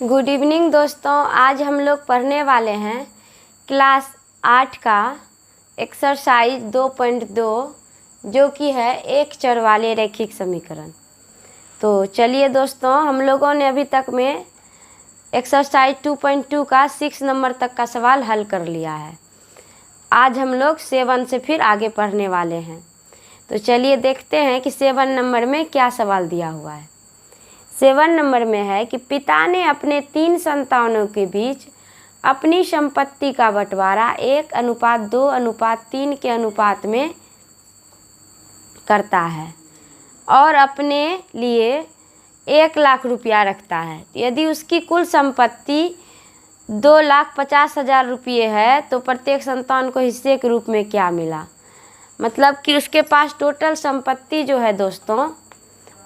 Good evening दोस्तों। आज हम लोग पढ़ने वाले हैं क्लास 8 का एक्सरसाइज 2.2 जो कि है एक चर वाले रैखिक समीकरण। तो चलिए दोस्तों, हम लोगों ने अभी तक में एक्सरसाइज 2.2 का 6 नंबर तक का सवाल हल कर लिया है। आज हम लोग 7 से फिर आगे पढ़ने वाले हैं। तो चलिए देखते हैं कि 7 नंबर में क्या सवाल दिया हुआ है। 7 नंबर में है कि पिता ने अपने 3 संतानों के बीच अपनी संपत्ति का बंटवारा 1:2:3 के अनुपात में करता है और अपने लिए 1 लाख रुपया रखता है। यदि उसकी कुल संपत्ति 2,50,000 रुपये है तो प्रत्येक संतान को हिस्से के रूप में क्या मिला। मतलब कि उसके पास टोटल संपत्ति जो है दोस्तों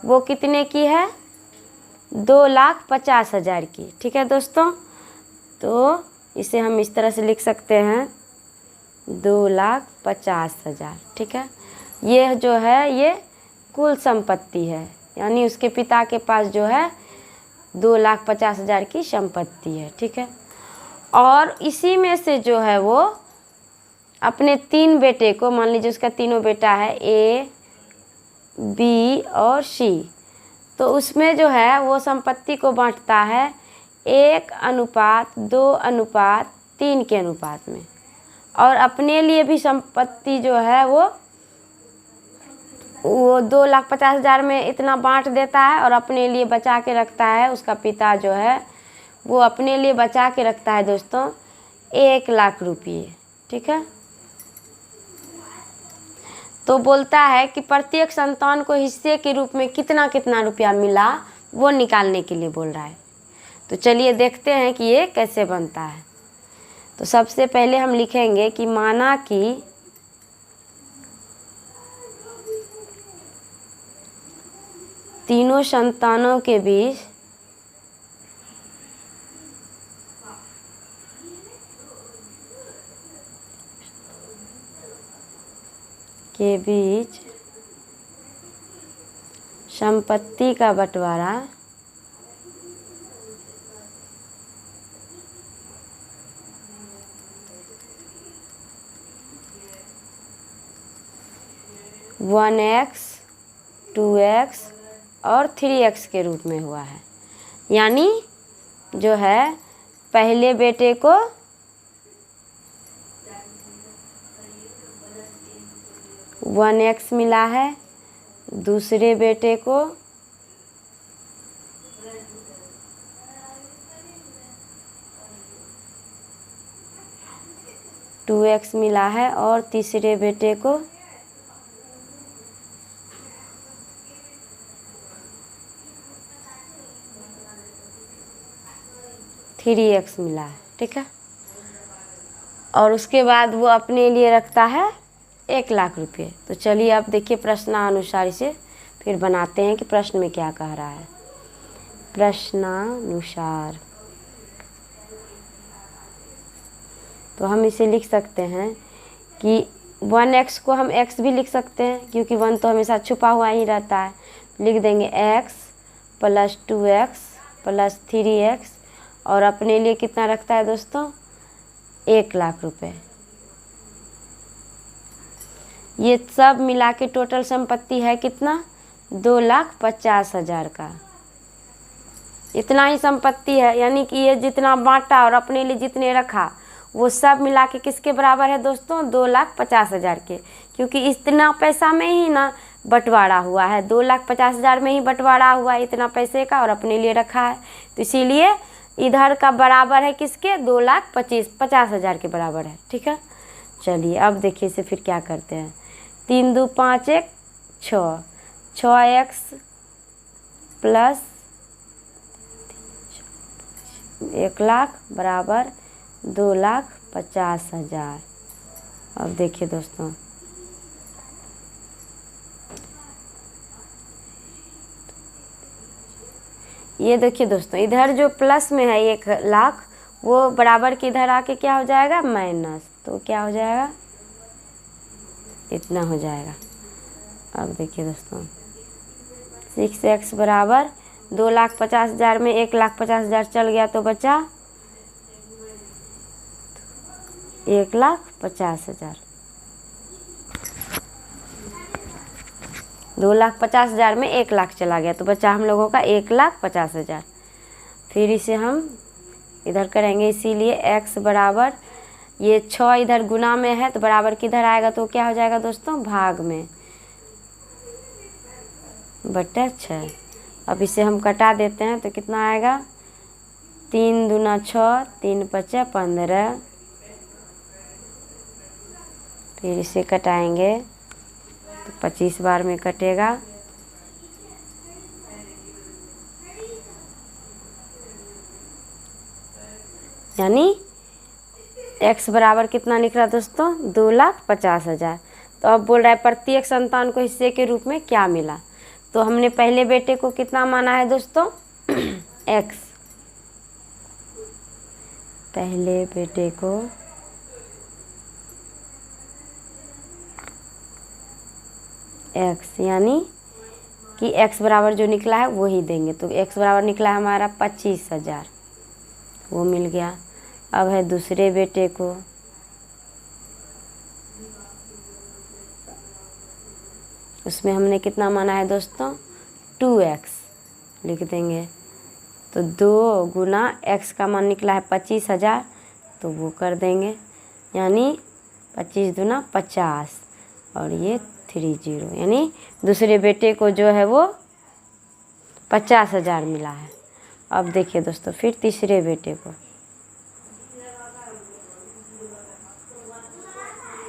वो कितने की है, 2,50,000 की। ठीक है दोस्तों, तो इसे हम इस तरह से लिख सकते हैं 2,50,000। ठीक है, ये जो है ये कुल संपत्ति है, यानी उसके पिता के पास जो है 2,50,000 की संपत्ति है। ठीक है, और इसी में से जो है वो अपने 3 बेटे को, मान लीजिए उसका तीनों बेटा है A, B और C, तो उसमें जो है वो संपत्ति को बांटता है 1:2:3 के अनुपात में, और अपने लिए भी संपत्ति जो है वो 2,50,000 में इतना बांट देता है और अपने लिए बचा के रखता है। उसका पिता जो है वो अपने लिए बचा के रखता है दोस्तों 1 लाख रुपये। ठीक है, तो बोलता है कि प्रत्येक संतान को हिस्से के रूप में कितना कितना रुपया मिला वो निकालने के लिए बोल रहा है। तो चलिए देखते हैं कि ये कैसे बनता है। तो सबसे पहले हम लिखेंगे कि माना कि तीनों संतानों के बीच संपत्ति का बंटवारा वन एक्स, 2x और 3x के रूप में हुआ है। यानी जो है पहले बेटे को 1x मिला है, दूसरे बेटे को 2x मिला है और तीसरे बेटे को 3x मिला है। ठीक है, और उसके बाद वो अपने लिए रखता है 1 लाख रुपये। तो चलिए अब देखिए प्रश्नानुसार इसे फिर बनाते हैं कि प्रश्न में क्या कह रहा है। प्रश्नानुसार तो हम इसे लिख सकते हैं कि 1x को हम x भी लिख सकते हैं, क्योंकि 1 तो हमेशा छुपा हुआ ही रहता है। लिख देंगे x + 2x + 3x, और अपने लिए कितना रखता है दोस्तों 1 लाख रुपए। ये सब मिला के टोटल संपत्ति है कितना, 2,50,000 का। इतना ही संपत्ति है, यानी कि ये जितना बांटा और अपने लिए जितने रखा वो सब मिला के किसके बराबर है दोस्तों, 2,50,000 के। क्योंकि इतना पैसा में ही ना बंटवारा हुआ है, 2,50,000 में ही बंटवारा हुआ है इतना पैसे का, और अपने लिए रखा है। तो इसीलिए इधर का बराबर है किसके, 2,50,000 के बराबर है। ठीक है, चलिए अब देखिए इसे फिर क्या करते हैं। 3 2 5 1 6, 6x + 1 लाख बराबर 2,50,000। अब देखिए दोस्तों, ये देखिए दोस्तों, इधर जो प्लस में है 1 लाख वो बराबर के इधर आके क्या हो जाएगा, माइनस। तो क्या हो जाएगा, इतना हो जाएगा। अब देखिए दोस्तों 6x बराबर 2,50,000 में 1,50,000 चल गया तो बचा 1,50,000। 2,50,000 में 1,00,000 चला गया तो बचा हम लोगों का 1,50,000। फिर इसे हम इधर करेंगे, इसीलिए x बराबर ये 6 इधर गुना में है तो बराबर किधर आएगा तो क्या हो जाएगा दोस्तों, भाग में बटा 6। अब इसे हम कटा देते हैं तो कितना आएगा, 3 दूना 6, 3 पचे 15। फिर इसे कटाएंगे तो 25 बार में कटेगा। यानी x बराबर कितना निकला दोस्तों, 2,50,000। तो अब बोल रहा है प्रत्येक संतान को हिस्से के रूप में क्या मिला। तो हमने पहले बेटे को कितना माना है दोस्तों, x। पहले बेटे को x, यानी कि x बराबर जो निकला है वो ही देंगे। तो x बराबर निकला है हमारा 25,000, वो मिल गया। अब है दूसरे बेटे को, उसमें हमने कितना माना है दोस्तों, 2x लिख देंगे। तो 2 गुना x का मान निकला है 25,000 तो वो कर देंगे, यानी 25 दूना 50 और ये 30, यानी दूसरे बेटे को जो है वो 50,000 मिला है। अब देखिए दोस्तों फिर तीसरे बेटे को,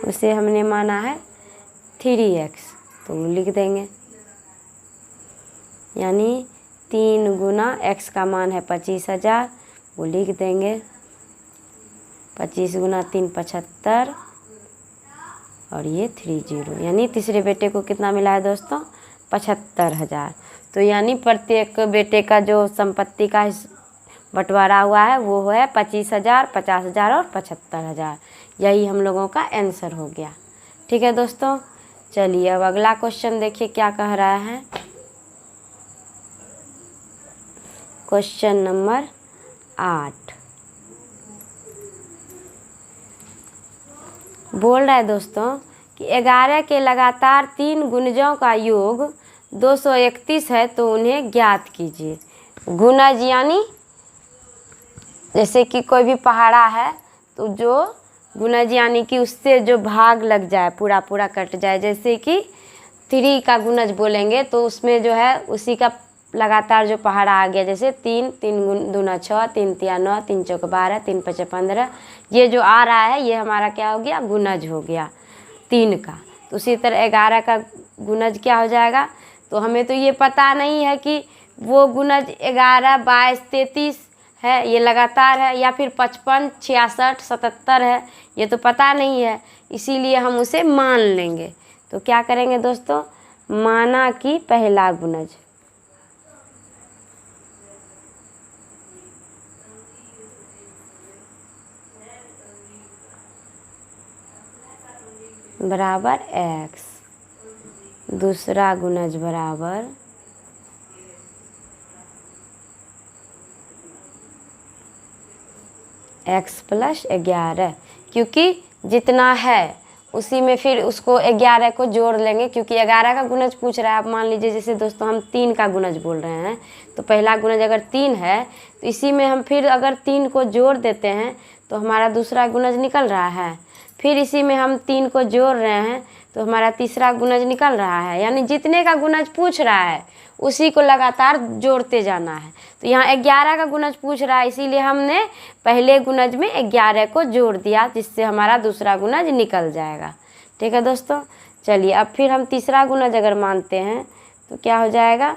उसे हमने माना है 3x तो लिख देंगे, यानी 3 गुना x का मान है 25,000 वो लिख देंगे। 25 गुना 3 75 और ये 30, यानी तीसरे बेटे को कितना मिला है दोस्तों, 75,000। तो यानी प्रत्येक बेटे का जो संपत्ति का बंटवारा हुआ है वो है 25,000, 50,000 और 75,000। यही हम लोगों का आंसर हो गया। ठीक है दोस्तों, चलिए अब अगला क्वेश्चन देखिए क्या कह रहा है। क्वेश्चन नंबर 8 बोल रहा है दोस्तों कि 11 के लगातार 3 गुणजों का योग 231 है तो उन्हें ज्ञात कीजिए। गुणज यानी जैसे कि कोई भी पहाड़ा है तो जो गुणज यानी कि उससे जो भाग लग जाए, पूरा पूरा कट जाए। जैसे कि 3 का गुणज बोलेंगे तो उसमें जो है उसी का लगातार जो पहाड़ा आ गया, जैसे 3, 3 दूना 6, 3 तिया 9, 3 चौक 12, 3 पचे 15, ये जो आ रहा है ये हमारा क्या हो गया, गुणज हो गया 3 का। तो उसी तरह 11 का गुणज क्या हो जाएगा। तो हमें तो ये पता नहीं है कि वो गुणज 11, 22, 33 है, ये लगातार है, या फिर 55, 66, 77 है, ये तो पता नहीं है। इसीलिए हम उसे मान लेंगे। तो क्या करेंगे दोस्तों, माना कि पहला गुणज, बराबर x, दूसरा गुणज बराबर x प्लस 11, क्योंकि जितना है उसी में फिर उसको 11 को जोड़ लेंगे, क्योंकि 11 का गुणज पूछ रहा है। आप मान लीजिए जैसे दोस्तों हम 3 का गुणज बोल रहे हैं, तो पहला गुणज अगर 3 है तो इसी में हम फिर अगर 3 को जोड़ देते हैं तो हमारा दूसरा गुणज निकल रहा है। फिर इसी में हम 3 को जोड़ रहे हैं तो हमारा तीसरा गुणज निकल रहा है। यानी जितने का गुणज पूछ रहा है उसी को लगातार जोड़ते जाना है। तो यहाँ 11 का गुणज पूछ रहा है, इसीलिए हमने पहले गुणज में 11 को जोड़ दिया, जिससे हमारा दूसरा गुणज निकल जाएगा। ठीक है दोस्तों, चलिए अब फिर हम तीसरा गुणज अगर मानते हैं तो क्या हो जाएगा,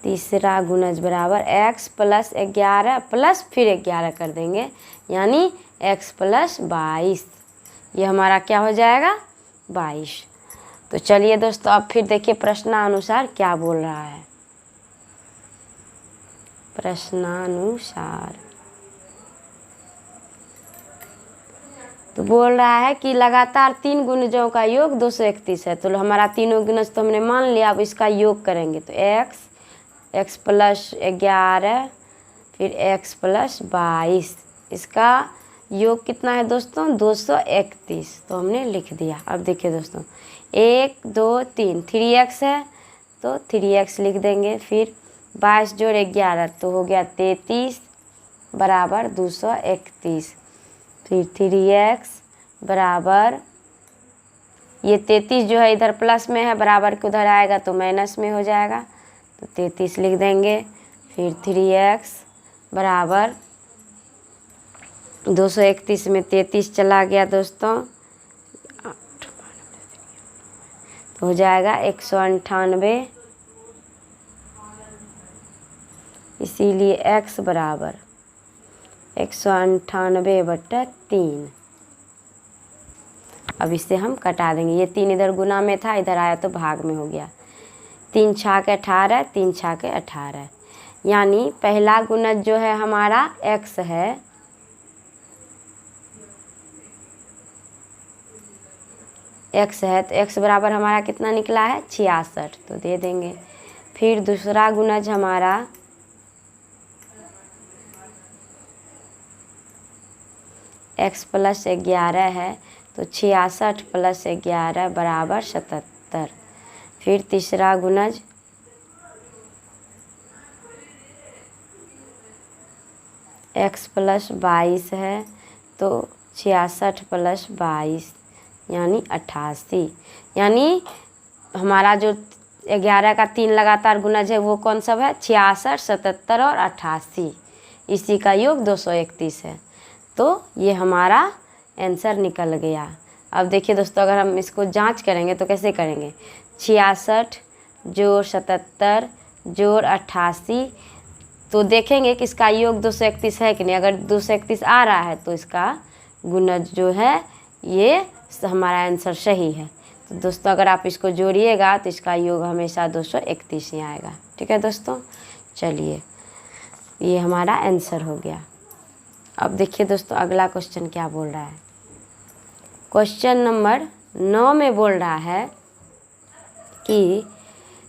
तीसरा गुणज बराबर x प्लस 11 प्लस फिर 11 कर देंगे, यानी x प्लस 22। ये हमारा क्या हो जाएगा, 22। तो चलिए दोस्तों अब फिर देखिए प्रश्नानुसार क्या बोल रहा है। प्रश्नानुसार तो बोल रहा है कि लगातार 3 गुणजों का योग 231 है। तो हमारा तीनों गुणज तो हमने मान लिया, अब इसका योग करेंगे तो x प्लस 11 फिर x प्लस 22, इसका योग कितना है दोस्तों 231। तो हमने लिख दिया। अब देखिए दोस्तों 1 2 3 3x है तो 3x लिख देंगे। फिर 22 जोड़ 11 तो हो गया 33 बराबर 231। फिर 3x बराबर, ये 33 जो है इधर प्लस में है, बराबर के उधर आएगा तो माइनस में हो जाएगा, तो 33 लिख देंगे। फिर 3x बराबर 231 में 33 चला गया दोस्तों, तो हो जाएगा 198। इसीलिए x बराबर 198/3। अब इसे हम कटा देंगे, ये 3 इधर गुना में था, इधर आया तो भाग में हो गया। 3 छाके 18, 3 छाके 18, यानी पहला गुणज जो है हमारा x है, तो x बराबर हमारा कितना निकला है 66, तो दे देंगे। फिर दूसरा गुणज हमारा x प्लस 11 है, तो 66 प्लस 11 बराबर 77। फिर तीसरा गुणज x प्लस 22 है, तो 66 प्लस 22 यानी 88। यानी हमारा जो 11 का 3 लगातार गुणज है वो कौन सा है 66, 77 और 88, इसी का योग 231 है। तो ये हमारा आंसर निकल गया। अब देखिए दोस्तों, अगर हम इसको जांच करेंगे तो कैसे करेंगे, 66 जोड़ 77 जोड़ 88, तो देखेंगे कि इसका योग 231 है कि नहीं। अगर 231 आ रहा है तो इसका गुणज जो है ये हमारा आंसर सही है। तो दोस्तों अगर आप इसको जोड़िएगा तो इसका योग हमेशा 231 ही आएगा। ठीक है दोस्तों, चलिए ये हमारा आंसर हो गया। अब देखिए दोस्तों अगला क्वेश्चन क्या बोल रहा है। क्वेश्चन नंबर 9 में बोल रहा है कि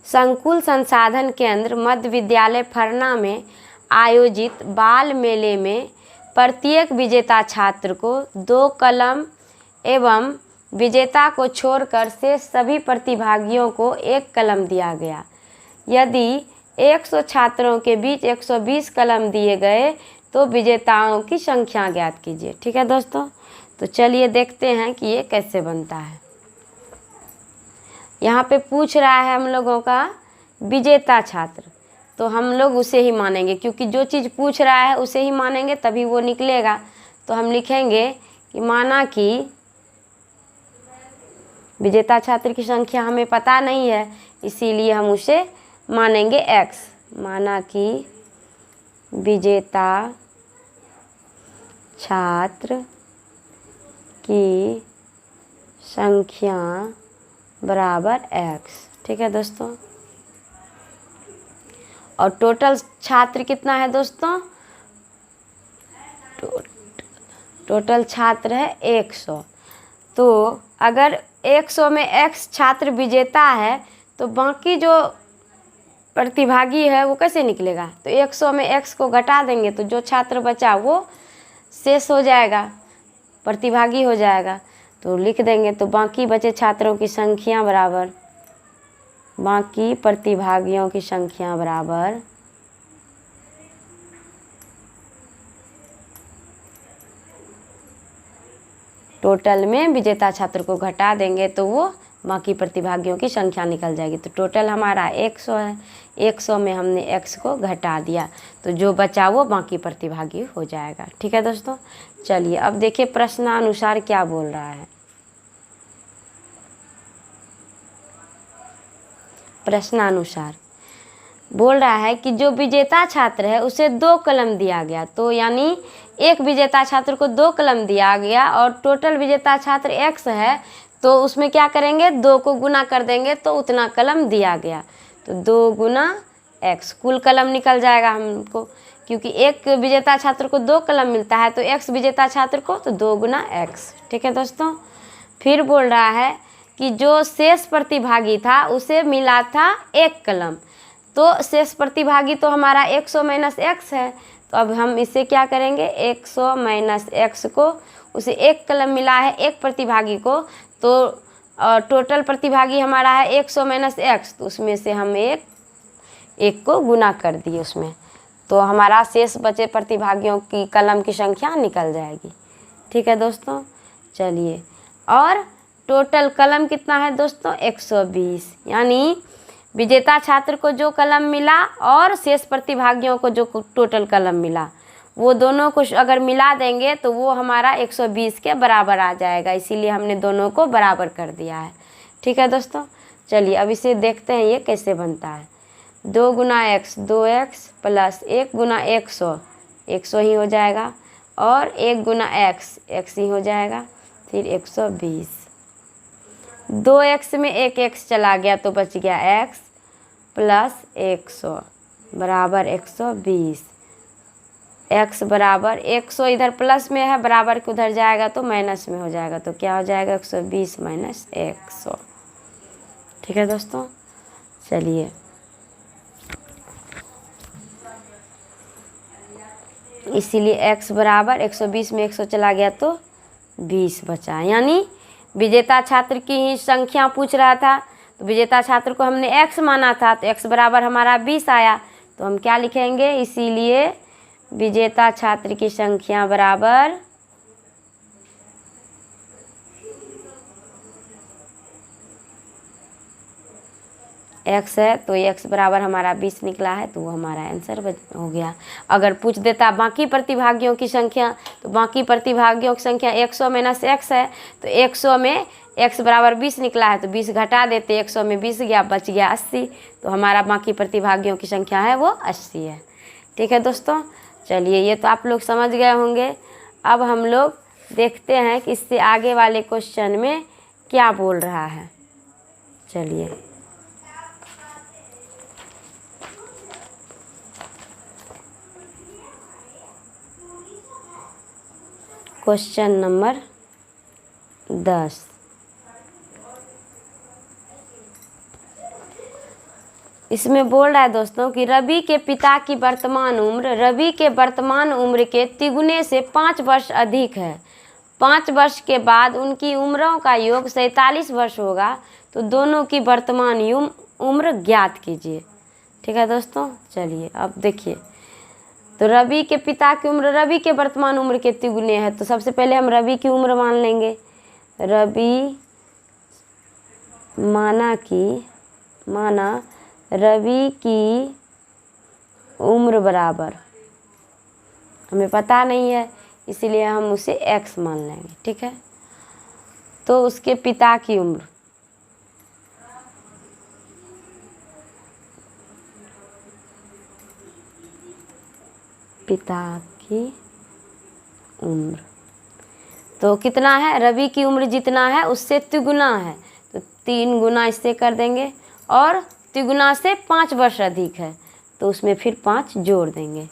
संकुल संसाधन केंद्र मध्य विद्यालय फरना में आयोजित बाल मेले में प्रत्येक विजेता छात्र को 2 कलम एवं विजेता को छोड़कर शेष सभी प्रतिभागियों को 1 कलम दिया गया। यदि 100 छात्रों के बीच 120 कलम दिए गए तो विजेताओं की संख्या ज्ञात कीजिए। ठीक है दोस्तों, तो चलिए देखते हैं कि ये कैसे बनता है। यहाँ पे पूछ रहा है हम लोगों का विजेता छात्र, तो हम लोग उसे ही मानेंगे, क्योंकि जो चीज़ पूछ रहा है उसे ही मानेंगे तभी वो निकलेगा। तो हम लिखेंगे कि माना कि विजेता छात्र की संख्या हमें पता नहीं है, इसीलिए हम उसे मानेंगे x। माना कि विजेता छात्र की संख्या बराबर x। ठीक है दोस्तों, और टोटल छात्र कितना है दोस्तों, टोटल छात्र है 100। तो अगर 100 में x छात्र विजेता है तो बाकी जो प्रतिभागी है वो कैसे निकलेगा, तो 100 में x को घटा देंगे तो जो छात्र बचा वो शेष हो जाएगा, प्रतिभागी हो जाएगा। तो लिख देंगे, तो बाकी बचे छात्रों की संख्या बराबर बाकी प्रतिभागियों की संख्या बराबर टोटल में विजेता छात्र को घटा देंगे तो वो बाकी प्रतिभागियों की संख्या निकल जाएगी। तो टोटल हमारा 100 है, 100 में हमने x को घटा दिया तो जो बचा वो बाकी प्रतिभागी हो जाएगा। ठीक है दोस्तों, चलिए अब देखिए प्रश्नानुसार क्या बोल रहा है। प्रश्नानुसार बोल रहा है कि जो विजेता छात्र है उसे 2 कलम दिया गया, तो यानी एक विजेता छात्र को 2 कलम दिया गया और टोटल विजेता छात्र x है, तो उसमें क्या करेंगे 2 को गुना कर देंगे तो उतना कलम दिया गया, तो 2 गुना x कुल कलम निकल जाएगा हमको। क्योंकि एक विजेता छात्र को 2 कलम मिलता है तो x विजेता छात्र को तो 2 गुना x। ठीक है दोस्तों। फिर बोल रहा है कि जो शेष प्रतिभागी था उसे मिला था 1 कलम, तो शेष प्रतिभागी तो हमारा 100 माइनस x है, तो अब हम इसे क्या करेंगे, 100 माइनस x को, उसे 1 कलम मिला है एक प्रतिभागी को, तो टोटल प्रतिभागी हमारा है 100 माइनस x, तो उसमें से हम एक को गुना कर दिए उसमें, तो हमारा शेष बचे प्रतिभागियों की कलम की संख्या निकल जाएगी। ठीक है दोस्तों। चलिए, और टोटल कलम कितना है दोस्तों, 120, यानी विजेता छात्र को जो कलम मिला और शेष प्रतिभागियों को जो टोटल कलम मिला, वो दोनों को अगर मिला देंगे तो वो हमारा 120 के बराबर आ जाएगा, इसीलिए हमने दोनों को बराबर कर दिया है। ठीक है दोस्तों। चलिए अब इसे देखते हैं ये कैसे बनता है। 2 गुना x 2x प्लस 1 गुना 100 ही हो जाएगा, और 1 गुना x ही हो जाएगा, फिर 120। 2x में 1 x चला गया तो बच गया x प्लस 100 बराबर 120। x बराबर 100 इधर प्लस में है, बराबर के उधर जाएगा तो माइनस में हो जाएगा, तो क्या हो जाएगा 120 माइनस 100। ठीक है दोस्तों। चलिए, इसीलिए x बराबर 120 में 100 चला गया तो 20 बचा, यानी विजेता छात्र की ही संख्या पूछ रहा था, तो विजेता छात्र को हमने x माना था, तो x बराबर हमारा 20 आया, तो हम क्या लिखेंगे, इसीलिए विजेता छात्र की संख्या बराबर x है, तो x बराबर हमारा 20 निकला है, तो वो हमारा आंसर हो गया। अगर पूछ देता बाकी प्रतिभागियों की संख्या, तो बाकी प्रतिभागियों की संख्या 100 माइनस x है, तो 100 में x बराबर 20 निकला है, तो 20 घटा देते, 100 में 20 गया, बच गया 80, तो हमारा बाकी प्रतिभागियों की संख्या है वो 80 है। ठीक है दोस्तों। चलिए, ये तो आप लोग समझ गए होंगे। अब हम लोग देखते हैं कि इससे आगे वाले क्वेश्चन में क्या बोल रहा है। चलिए, क्वेश्चन नंबर 10। इसमें बोल रहा है दोस्तों कि रवि के पिता की वर्तमान उम्र रवि के वर्तमान उम्र के तिगुने से 5 वर्ष अधिक है। 5 वर्ष के बाद उनकी उम्रों का योग 47 वर्ष होगा, तो दोनों की वर्तमान उम्र ज्ञात कीजिए। ठीक है दोस्तों। चलिए अब देखिए, तो रवि के पिता की उम्र रवि के वर्तमान उम्र के तिगुने है, तो सबसे पहले हम रवि की उम्र मान लेंगे। रवि माना रवि की उम्र बराबर, हमें पता नहीं है इसीलिए हम उसे x मान लेंगे। ठीक है। तो उसके पिता की उम्र तो कितना है, रवि की उम्र जितना है उससे तिगुना है, तो 3 गुना इससे कर देंगे, और तिगुना से 5 वर्ष अधिक है तो उसमें फिर 5 जोड़ देंगे।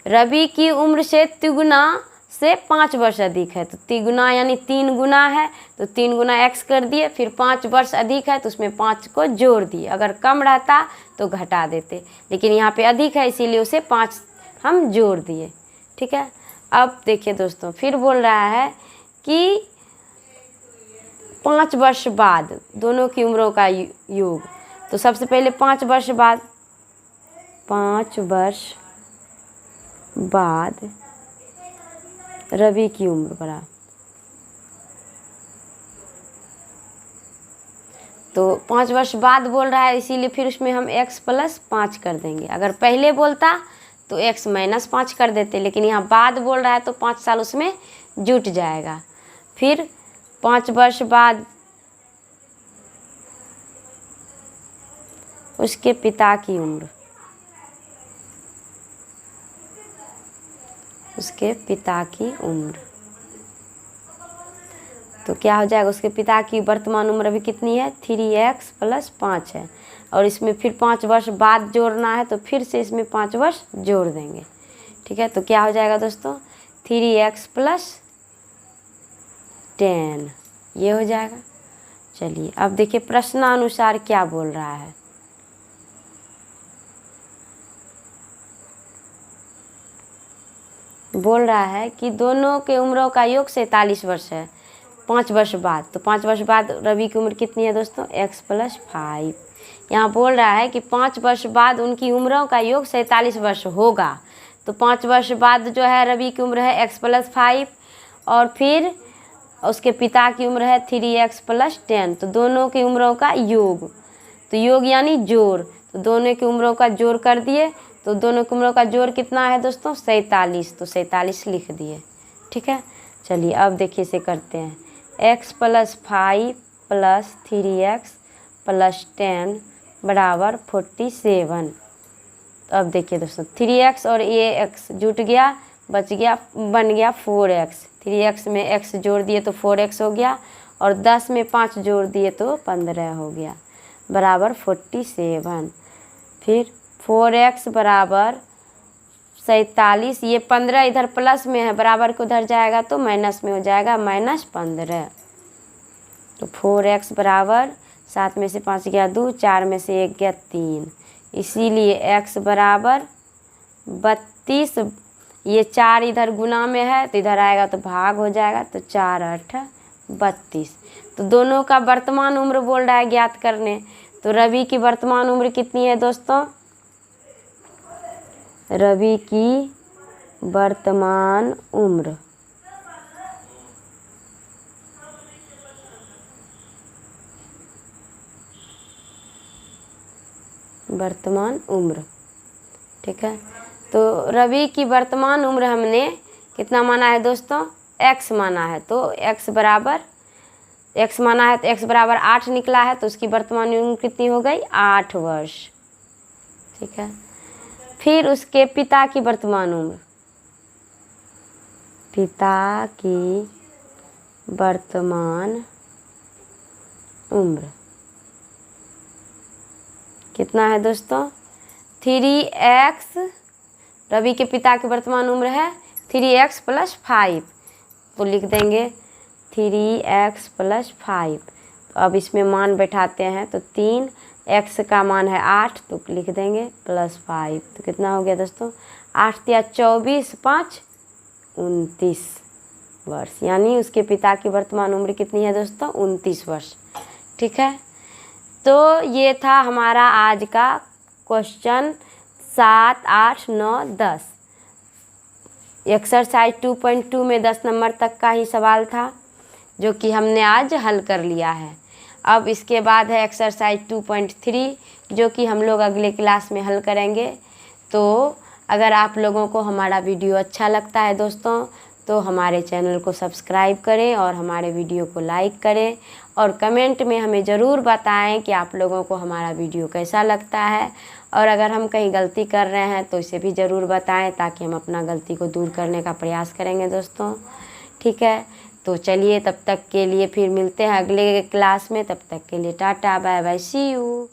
रवि की उम्र से तिगुना से 5 वर्ष अधिक है, तो तिगुना यानी 3 गुना है, तो 3 गुना x कर दिए, फिर 5 वर्ष अधिक है तो उसमें 5 को जोड़ दिए। अगर कम रहता तो घटा देते, लेकिन यहाँ पे अधिक है इसीलिए उसे 5 हम जोड़ दिए। ठीक है। अब देखिए दोस्तों, फिर बोल रहा है कि 5 वर्ष बाद दोनों की उम्रों का योग, तो सबसे पहले 5 वर्ष बाद रवि की उम्र बराबर, तो 5 वर्ष बाद बोल रहा है इसीलिए फिर उसमें हम x प्लस 5 कर देंगे। अगर पहले बोलता तो x माइनस 5 कर देते, लेकिन यहाँ बाद बोल रहा है तो 5 साल उसमें जुट जाएगा। फिर 5 वर्ष बाद उसके पिता की उम्र, तो क्या हो जाएगा, उसके पिता की वर्तमान उम्र अभी कितनी है, 3x प्लस 5 है, और इसमें फिर 5 वर्ष बाद जोड़ना है तो फिर से इसमें 5 वर्ष जोड़ देंगे। ठीक है, तो क्या हो जाएगा दोस्तों 3x + 10 ये हो जाएगा। चलिए अब देखिए प्रश्नानुसार क्या बोल रहा है। बोल रहा है कि दोनों के उम्रों का योग 47 वर्ष है 5 वर्ष बाद। तो 5 वर्ष बाद रवि की उम्र कितनी है दोस्तों x + 5। यहाँ बोल रहा है कि 5 वर्ष बाद उनकी उम्रों का योग 47 वर्ष होगा। तो 5 वर्ष बाद जो है रवि की उम्र है x + 5 और फिर उसके पिता की उम्र है 3x + 10। तो दोनों की उम्रों का योग, तो योग यानी जोड़, तो दोनों की उम्रों का जोड़ कर दिए। तो दोनों की उम्रों का जोड़ कितना है दोस्तों 47। तो 47 लिख दिए। ठीक है, चलिए अब देखिए इसे करते हैं। x + 5 + 3x + 10 = 47। तो अब देखिए दोस्तों 3x और ये x जुट गया, बच गया, बन गया 4x। 3x में x जोड़ दिए तो 4x हो गया और 10 में 5 जोड़ दिए तो 15 हो गया बराबर 47। फिर 4x = 47, ये 15 इधर प्लस में है, बराबर को उधर जाएगा तो माइनस में हो जाएगा -15। तो 4x = 7 में से 5 गया 2, 4 में से 1 गया 3, इसीलिए x = 32। ये 4 इधर गुना में है तो इधर आएगा तो भाग हो जाएगा, तो 4 × 8 = 32। तो दोनों का वर्तमान उम्र बोल रहा है ज्ञात करने। तो रवि की वर्तमान उम्र कितनी है दोस्तों, रवि की वर्तमान उम्र ठीक है। तो रवि की वर्तमान उम्र हमने कितना माना है दोस्तों x माना है। तो x माना है तो x = 8 निकला है। तो उसकी वर्तमान उम्र कितनी हो गई 8 वर्ष। ठीक है, फिर उसके पिता की वर्तमान उम्र, पिता की वर्तमान उम्र कितना है दोस्तों 3x। रवि के पिता की वर्तमान उम्र है 3x + 5। तो लिख देंगे 3x + 5। तो अब इसमें मान बैठाते हैं तो 3x का मान है 8 तो लिख देंगे +5। तो कितना हो गया दोस्तों 8 × 24 = 5 29 वर्ष। यानी उसके पिता की वर्तमान उम्र कितनी है दोस्तों 29 वर्ष। ठीक है, तो ये था हमारा आज का क्वेश्चन 7, 8, 9, 10। एक्सरसाइज 2.2 में 10 नंबर तक का ही सवाल था जो कि हमने आज हल कर लिया है। अब इसके बाद है एक्सरसाइज 2.3 जो कि हम लोग अगले क्लास में हल करेंगे। तो अगर आप लोगों को हमारा वीडियो अच्छा लगता है दोस्तों तो हमारे चैनल को सब्सक्राइब करें और हमारे वीडियो को लाइक करें और कमेंट में हमें ज़रूर बताएं कि आप लोगों को हमारा वीडियो कैसा लगता है। और अगर हम कहीं गलती कर रहे हैं तो इसे भी ज़रूर बताएं ताकि हम अपना गलती को दूर करने का प्रयास करेंगे दोस्तों। ठीक है, तो चलिए तब तक के लिए फिर मिलते हैं अगले क्लास में। तब तक के लिए tata bye bye see you.